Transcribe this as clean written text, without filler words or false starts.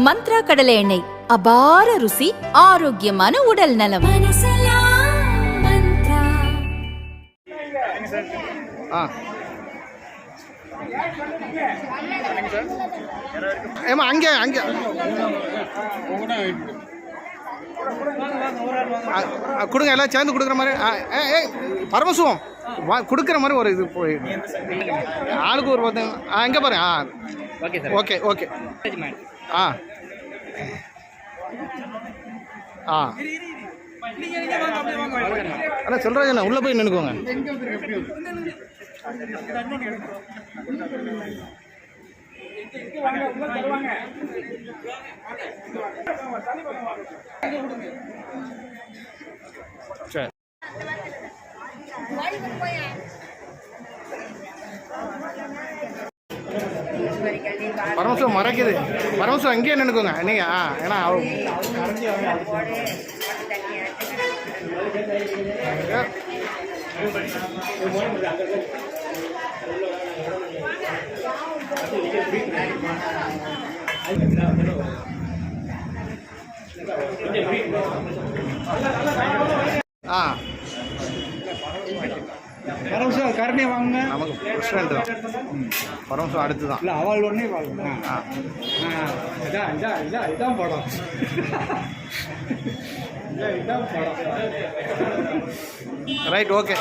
மந்த்ரா கடலை எண்ணெய், அபார ருசி, ஆரோக்கியமான உடல் நலம். அங்கே அங்கே கொடுங்க, எல்லாம் சேர்ந்து கொடுக்குற மாதிரி. பரமசிவம் கொடுக்குற மாதிரி ஒரு இது போய் ஆளுக்கு ஒரு 10. எங்கே பாரு. Okay sir. Okay okay. அண்ணா சொல்கிறேன், உள்ளே போய் நின்றுக்கோங்க. சரி. பரமசிவம் மறைக்குது. பரமசிவம் அங்கேயே நின்றுக்கோங்க நீங்கள். ஏன்னா பரமசிவம் கருணை வாங்க. நமக்கு பிரசிடண்ட் தான். பரமசிவம் அடுத்து தான். இல்லை அவள் ஒன்றே இதான் படம். ரைட். ஓகே.